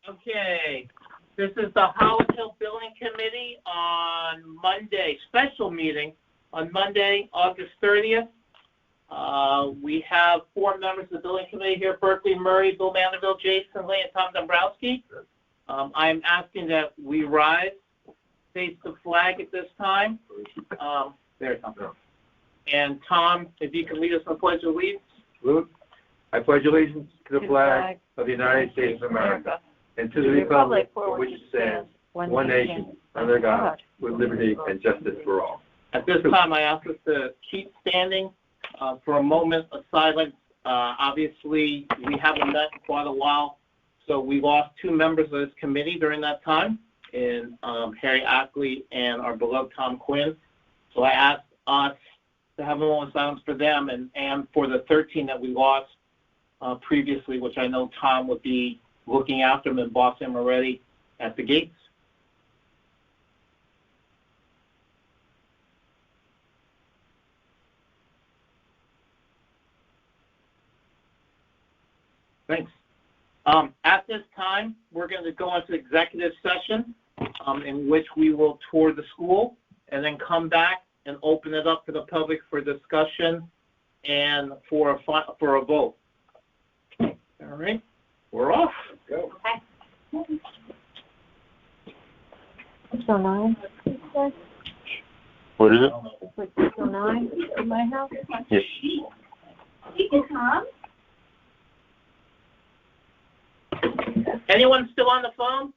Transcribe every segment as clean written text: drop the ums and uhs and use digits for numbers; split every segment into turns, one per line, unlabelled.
Okay, this is the Holland Hill Building Committee on Monday, special meeting on Monday, August 30th. We have 4 members of the Building Committee here: Berkeley, Murray, Bill Mandeville, Jason Lee, and Tom Dombrowski. I'm asking that we rise, face the flag at this time. There, Tom. And Tom, if you can lead us in the Pledge of Allegiance.
I pledge allegiance to the flag of the United States of America and to the republic for which it stands, one nation, under God, with liberty and justice for all.
At this time, I ask us to keep standing for a moment of silence. Obviously, we haven't met in quite a while, so we lost 2 members of this committee during that time, in Harry Ackley and our beloved Tom Quinn. So I asked us to have a moment of silence for them and for the 13 that we lost previously, which I know Tom would be looking after them and bossing them already at the gates. Thanks. At this time, we're going to go into executive session in which we will tour the school and then come back and open it up to the public for discussion and for a vote. All right, we're off.
Go.
Okay. 609.
What is it?
It's like 609 in my house.
Yes.
Hey, Tom.
Anyone still on the phone?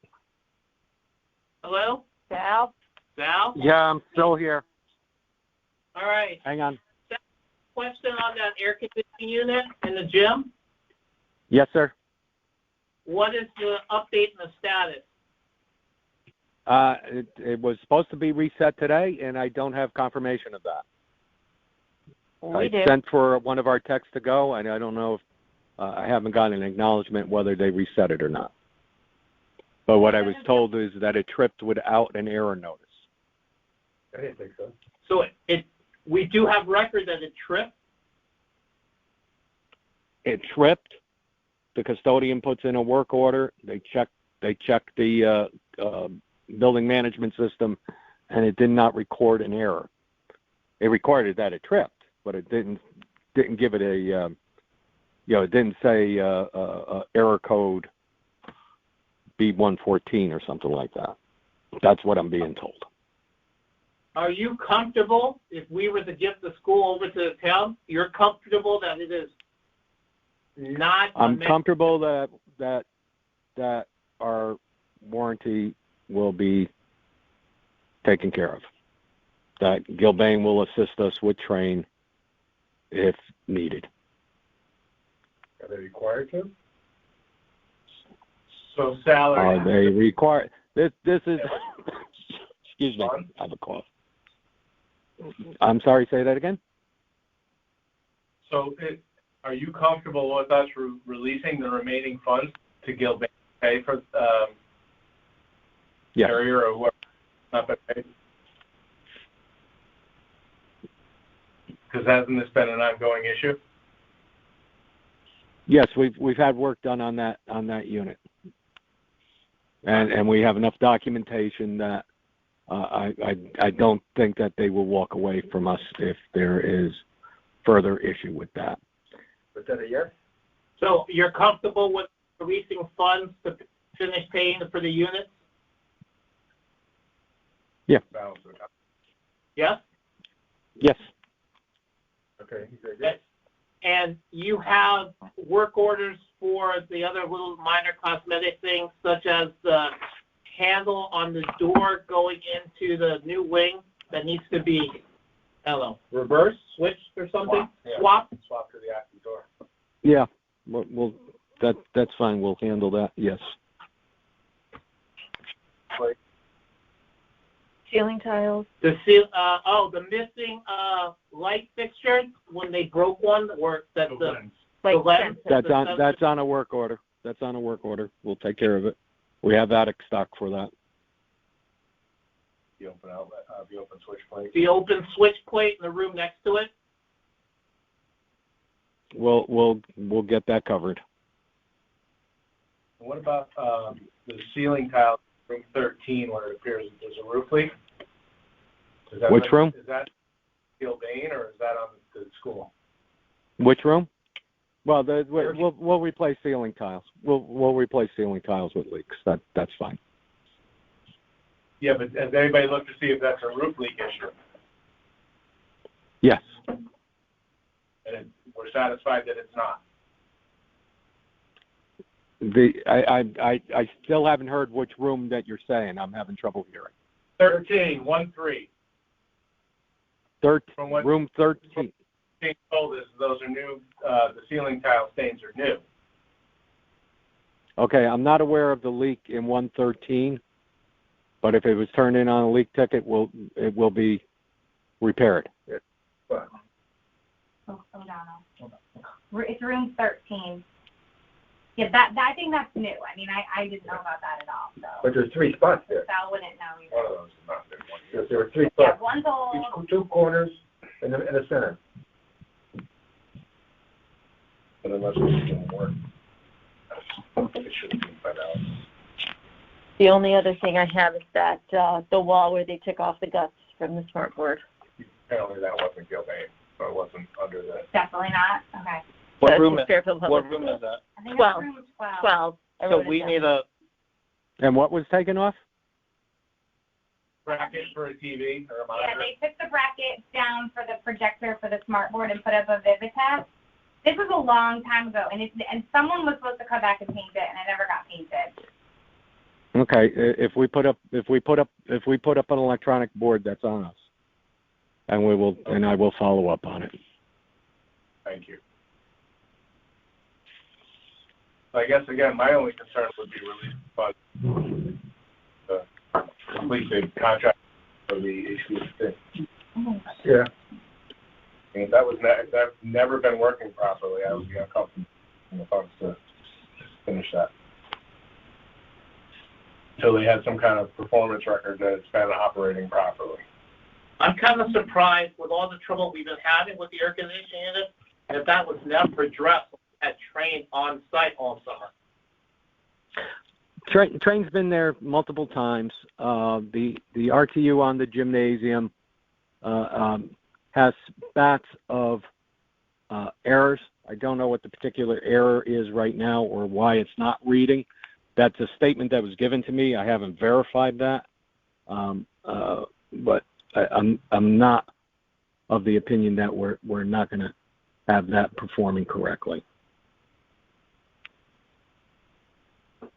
Hello?
Sal?
Sal?
Yeah, I'm still here.
All right.
Hang on.
Question on that air conditioning unit in the gym.
Yes, sir.
What is the update and the status?
It was supposed to be reset today, and I don't have confirmation of that. I sent for one of our techs to go, and I don't know if I haven't gotten an acknowledgement whether they reset it or not. But what I was told is that it tripped without an error notice.
I didn't think so.
So we do have record that it tripped?
It tripped. The custodian puts in a work order. They check the building management system, and it did not record an error. It recorded that it tripped, but it didn't give it a it didn't say error code B114 or something like that. That's what I'm being told.
Are you comfortable, if we were to give the school over to the town, you're comfortable that it is not...
I'm comfortable that our warranty will be taken care of, that Gilbane will assist us with train if needed.
Are they required to?
So salary...
Are they required? This is... Excuse me, I have a cough. I'm sorry, say that again?
So are you comfortable with us releasing the remaining funds to Gilbane to pay for
Yes.
Carrier or whoever not been paid? Because hasn't this been an ongoing issue?
Yes, we've had work done on that unit, and we have enough documentation that I don't think that they will walk away from us if there is further issue with that.
Was that a yes?
So you're comfortable with releasing funds to finish paying for the units?
Yeah.
Yes?
Yes.
Okay. He said yes.
And you have work orders for the other little minor cosmetic things, such as the handle on the door going into the new wing that needs to be, I don't know, reversed, switched or something? Swap
Swap to the active door.
Yeah. That's fine. We'll handle that. Yes.
Ceiling tiles.
The missing light fixtures when they broke one, or that the lens.
That's on a work order. That's on a work order. We'll take care of it. We have attic stock for that.
The open outlet, the open switch plate.
The open switch plate in the room next to it.
We'll get that covered.
What about
the ceiling tile in room 13 where it appears there's a roof leak.
Which room?
Is that Gilbane or is that on the school?
Which room? Well, we'll replace ceiling tiles. We'll replace ceiling tiles with leaks. That's fine.
Yeah, but has anybody looked to see if that's a roof leak issue?
Yes.
And we're satisfied that it's not.
I still haven't heard which room that you're saying. I'm having trouble hearing.
13, 1-3.
Room 13.
Being told is those are new. The ceiling tile stains are new.
Okay, I'm not aware of the leak in 113, but if it was turned in on a leak ticket, it will be repaired.
Yeah.
O'Donnell. It's room 13. Yeah, that I think that's new. I mean, I didn't know about that at all. So.
But there's 3 spots there.
Sal wouldn't know either.
One of those is not new.
Yes, there were 3
Yeah,
spots.
one's old.
2 corners and the center.
But unless it didn't work, it shouldn't be $5.
The only other thing I have is that the wall where they took off the guts from the smart board.
Apparently that wasn't Gilbane, so it wasn't under the.
Definitely not. Okay.
What
That's
room
just
is
Fairfield Public
what room is that?
I think
12.
that's room 12.
12. I
So
wrote it
we
down.
need a
And what was taken off?
Bracket for a TV or a monitor.
Yeah, they took the bracket down for the projector for the smart board and put up a Vivitest. This was a long time ago, and someone was supposed to come back and paint it, and it never got painted.
Okay, if we put up an electronic board, that's on us, and I will follow up on it.
Thank you. So I guess again, my only concern would be release funds to complete the contract for the HVAC.
Yeah.
And if that's never been working properly, I would be uncomfortable in the funds to finish that. Until they had some kind of performance record that it's been operating properly.
I'm kind of surprised with all the trouble we've been having with the air conditioning unit that was never addressed at train on site all summer.
Train's been there multiple times. The RTU on the gymnasium has spats of errors. I don't know what the particular error is right now or why it's not reading. That's a statement that was given to me. I haven't verified that, but I'm not of the opinion that we're not going to have that performing correctly.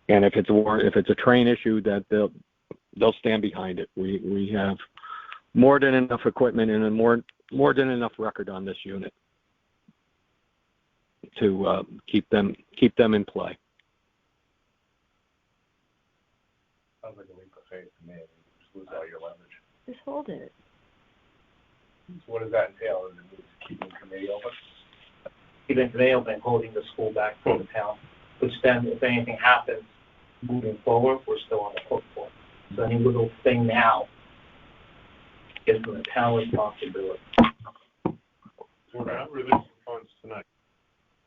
And if it's a train issue, that they'll stand behind it. We have more than enough equipment and more than enough record on this unit to keep them in play.
Sounds like a leap of faith to me. Just lose all your leverage.
Just hold it.
So what does that entail? Is it keeping the committee open?
Keeping today open, holding the school back from the town, which then, if anything happens moving forward, we're still on the hook for. So any little thing now is from the town responsibility.
We're not releasing funds tonight.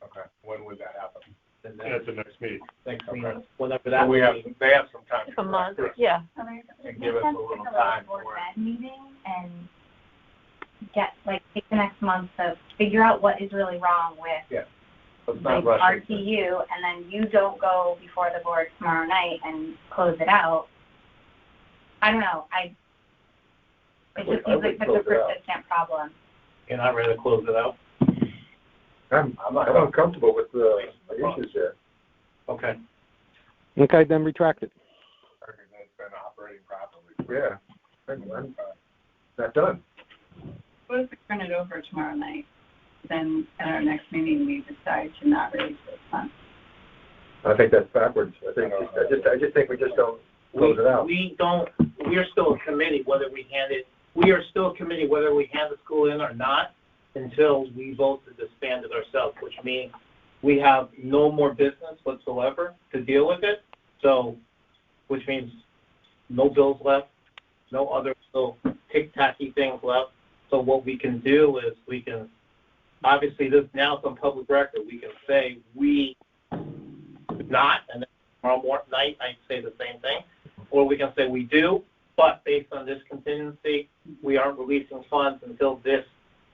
Okay. When would that happen?
And
At the next meeting.
next
Okay.
meeting, whenever
So
that
they have some time.
A month.
correct?
Yeah.
And give us a little time for it.
Meeting and take the next month to figure out what is really wrong with
Let's not rush it.
RTU, and then you don't go before the board tomorrow night and close it out. I don't know. It just seems like such a persistent problem.
You're not ready to close it out?
I'm uncomfortable with the issues there.
Okay.
Okay, then retract it.
It's been operating properly.
Yeah. I'm not done.
What if we turn it over tomorrow night? Then at our next meeting, we decide to not release those funds.
I think that's backwards. I just think we just don't close it out.
We are still a committee whether we hand the school in or not until we vote to disband it ourselves, which means we have no more business whatsoever to deal with it. So, which means no bills left, no other little tick-tacky things left. So what we can do is obviously this now is on public record, we can say we did not, and then tomorrow night, I say the same thing. Or we can say we do, but based on this contingency, we aren't releasing funds until this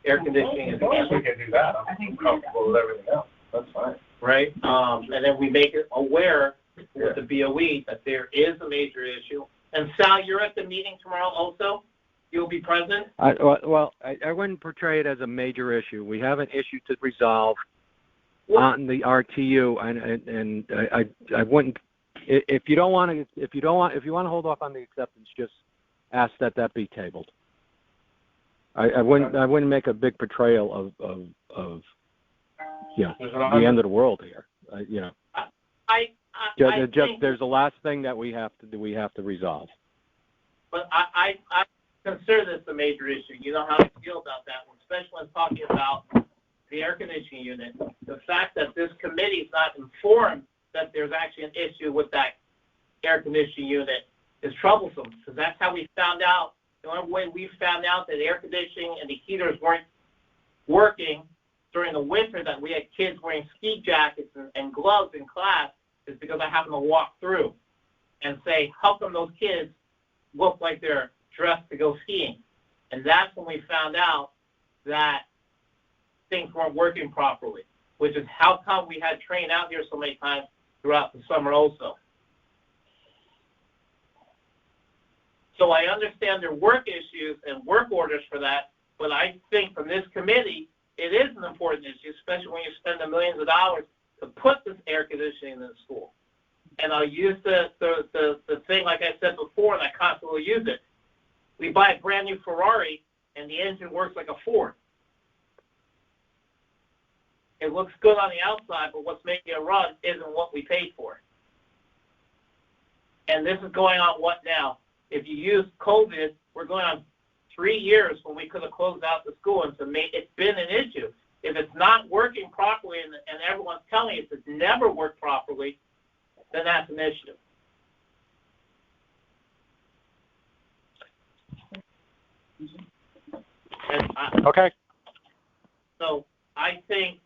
air conditioning is
As long as we
canceled.
can do that,
I think
I'm
we
comfortable with everything else. That's fine.
Right? And then we make it aware with the BOE that there is a major issue. And Sal, you're at the meeting tomorrow also? You'll be present?
I wouldn't portray it as a major issue. We have an issue to resolve on the RTU, and I wouldn't. If you want to hold off on the acceptance, just ask that be tabled. I wouldn't make a big portrayal of the end of the world here. There's the last thing that we have to resolve.
But I consider this a major issue. You know how I feel about that, especially when talking about the air conditioning unit. The fact that this committee is not informed that there's actually an issue with that air conditioning unit is troublesome, because that's how we found out. The only way we found out that air conditioning and the heaters weren't working during the winter, that we had kids wearing ski jackets and gloves in class, is because I happened to walk through and say, how come those kids look like they're dressed to go skiing? And that's when we found out that things weren't working properly, which is how come we had train out here so many times throughout the summer also. So I understand there are work issues and work orders for that, but I think from this committee, it is an important issue, especially when you spend the millions of dollars to put this air conditioning in the school. And I'll use the thing like I said before, and I constantly use it. We buy a brand new Ferrari, and the engine works like a Ford. It looks good on the outside, but what's making it run isn't what we paid for. And this is going on what now? If you use COVID, we're going on 3 years when we could have closed out the school, and so it's been an issue. If it's not working properly and everyone's telling us it's never worked properly, then that's an issue.
Okay.
So I think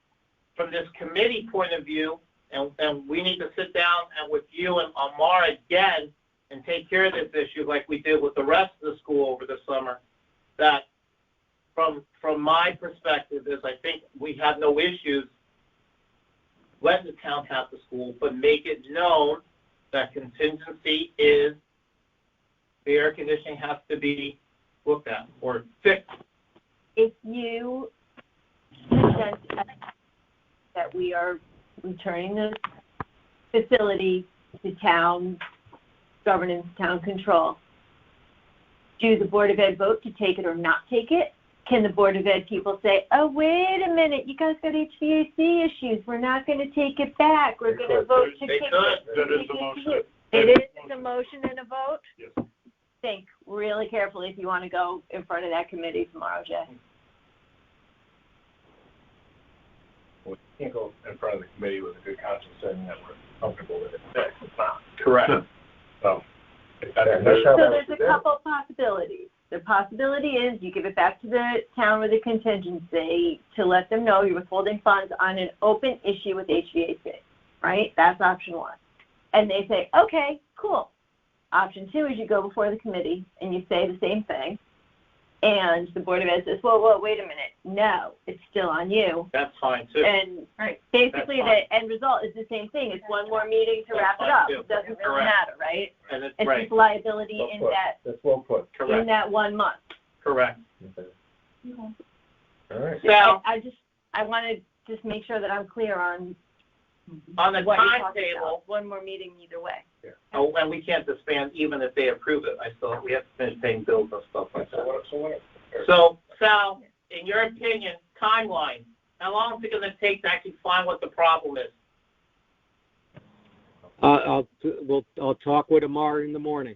from this committee point of view, and we need to sit down and with you and Amar again and take care of this issue like we did with the rest of the school over the summer, that from my perspective is I think we have no issues letting the town have the school, but make it known that contingency is the air conditioning has to be looked at or fixed.
If you present that we are returning the facility to town governance, town control, do the Board of Ed vote to take it or not take it? Can the Board of Ed people say, oh, wait a minute, you guys got HVAC issues. We're not going to take it back. We're going to vote to take it.
That is the motion.
It is a motion and a vote?
Yes.
Think really carefully if you want to go in front of that committee tomorrow, Jay.
We can't go in front of the committee with a good conscience saying that we're comfortable with it. It's not.
Correct.
So,
there's a couple possibilities. The possibility is you give it back to the town with a contingency to let them know you're withholding funds on an open issue with HVAC, right? That's option one. And they say, okay, cool. Option two is you go before the committee and you say the same thing. And the Board of Ed says, whoa, wait a minute. No, it's still on you.
That's fine, too.
And basically the end result is the same thing. It's one more meeting to wrap it up. It doesn't really matter, right?
And it's
just liability in that.
That's well put.
Correct.
In that 1 month.
Correct.
Okay. All right.
So
I want to just make sure that I'm clear on
the timetable,
one more meeting either way.
Yeah. Oh, and we can't disband even if they approve it. We have to finish paying bills and stuff like that. So, Sal, in your opinion, timeline, how long is it going to take to actually find what the problem is?
I'll talk with Amar in the morning.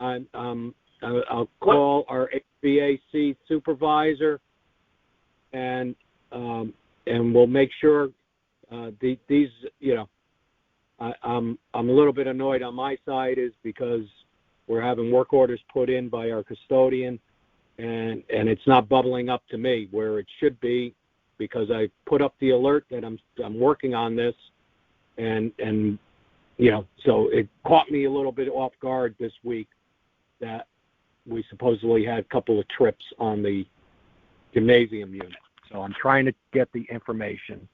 I'll call our HVAC supervisor, and we'll make sure these. I'm a little bit annoyed on my side is because we're having work orders put in by our custodian, and it's not bubbling up to me where it should be. because I put up the alert that I'm working on this, and so it caught me a little bit off guard this week that we supposedly had a couple of trips on the gymnasium unit. So I'm trying to get the information,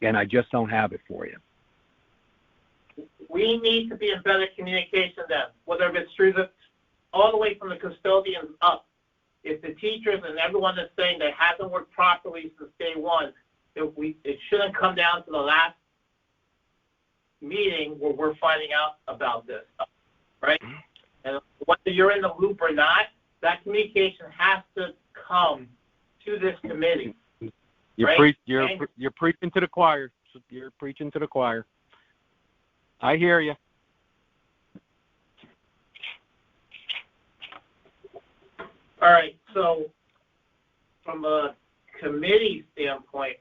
and I just don't have it for you.
We need to be in better communication then, whether it's through all the way from the custodians up. If the teachers and everyone is saying that hasn't worked properly since day one, it shouldn't come down to the last meeting where we're finding out about this stuff, right? And whether you're in the loop or not, that communication has to come to this committee.
You're
right?
You're preaching to the choir. You're preaching to the choir. I hear you.
All right, so from a committee standpoint,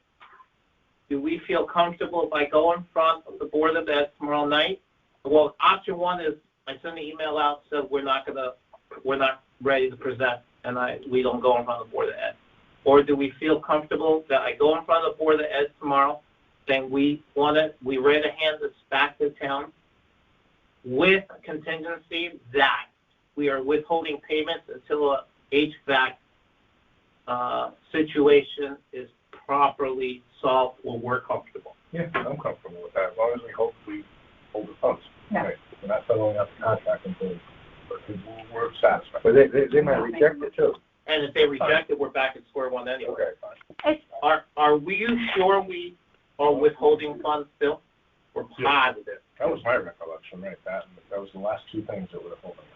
do we feel comfortable if I go in front of the Board of Ed tomorrow night? Well, option one is I send an email out, said we're not ready to present, and we don't go in front of the Board of Ed. Or do we feel comfortable that I go in front of the Board of Ed tomorrow, saying we ready to hand this back to town with a contingency that we are withholding payments until a HVAC situation is properly solved where we're comfortable.
Yeah, I'm comfortable with that, as long as we hold the funds.
Yeah.
Right. We're not settling out the contract until we're satisfied.
But they might reject it too.
And if they reject it, we're back at square one anyway.
Okay, fine.
Are we sure we are withholding funds still? We're positive.
That was my recollection, right? That was the last two things that were holding up.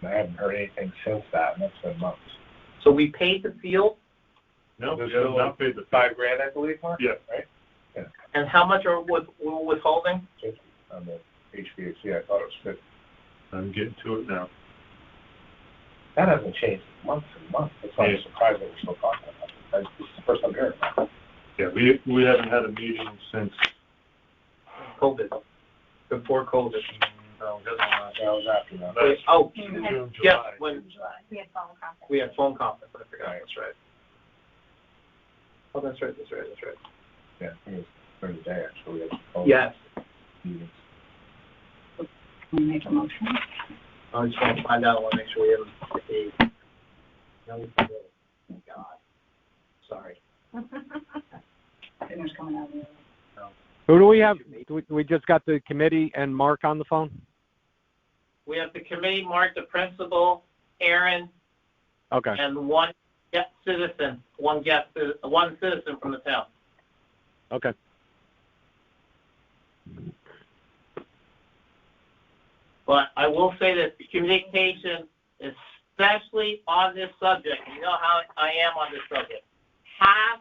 And I haven't heard anything since that, and that's been months.
So we paid the field,
No,
There's
we have
still
not paid the
$5,000, I believe, Mark?
Yeah.
Right?
and how much are we withholding?
On the HVAC, I thought it was 50.
I'm getting to it now.
That hasn't changed in months and months. That's why I'm surprised that we're still talking about it. This is the first I'm hearing about it.
Yeah, we haven't had a meeting since.
COVID, before COVID.
No, that was after that.
Oh,
June,
yeah,
July.
when
We had phone conference.
we had phone conference, I forgot, that's right. Oh, that's right.
Yeah, I think it was during the day, actually. We had phone
Yes,
meetings.
Can we make a motion?
I just want to find out, I want to make sure we haven't paid. No, we can do it. Thank God. Sorry.
Dinner's coming out of the
Who do we have? We just got the committee and Mark on the phone?
We have the committee, Mark, the principal, Aaron,
Okay.
and one citizen from the town.
Okay.
But I will say that the communication, especially on this subject, you know how I am on this subject, has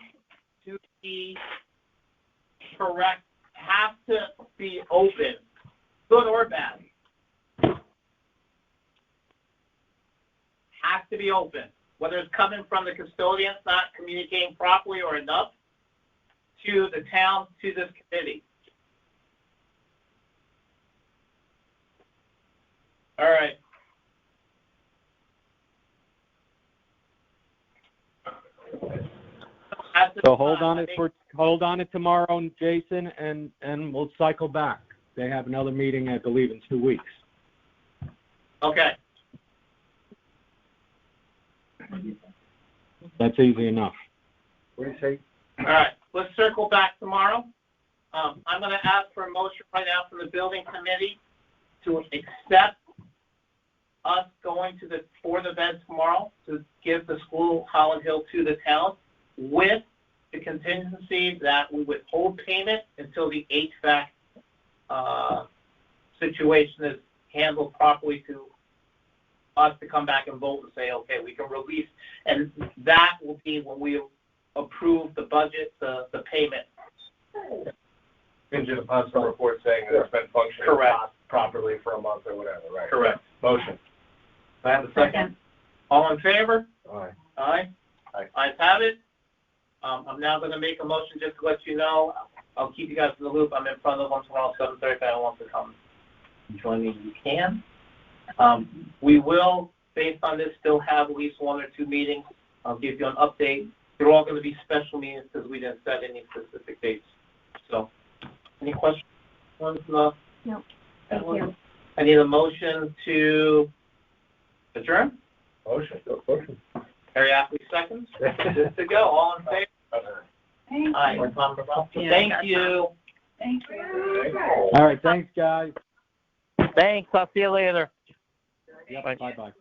to be correct, has to be open, good or bad. Has to be open. Whether it's coming from the custodians not communicating properly or enough, to the town, to this committee. All right.
So hold on it tomorrow, Jason, and we'll cycle back. They have another meeting, I believe, in 2 weeks.
Okay.
That's easy enough.
What do you say?
All right. Let's circle back tomorrow. I'm going to ask for a motion right now from the building committee to accept us going to the Board of Ed tomorrow to give the school Holland Hill to the town with the contingency that we withhold payment until the HVAC situation is handled properly, to us to come back and vote and say, okay, we can release, and that will be when we approve the budget, the payment.
Contingent upon some report saying that it's been functioning
Correct.
properly for a month or whatever, right?
Correct.
Motion.
Do I have a second? All in favor?
Aye.
Aye.
Aye.
Ayes have it. I'm now going to make a motion just to let you know. I'll keep you guys in the loop. I'm in front of them tomorrow at 7:30. If anyone wants to come join me, you can. We will, based on this, still have at least 1 or 2 meetings. I'll give you an update they're all going to be special meetings because we didn't set any specific dates. So, any questions? No.
Thank you.
I need a motion to adjourn.
Motion.
Harry Ackley seconds. Good to go. All in favor? Aye. Thank you.
Thank you.
All right, thanks, guys.
Thanks. I'll see you later.
Yep, bye-bye.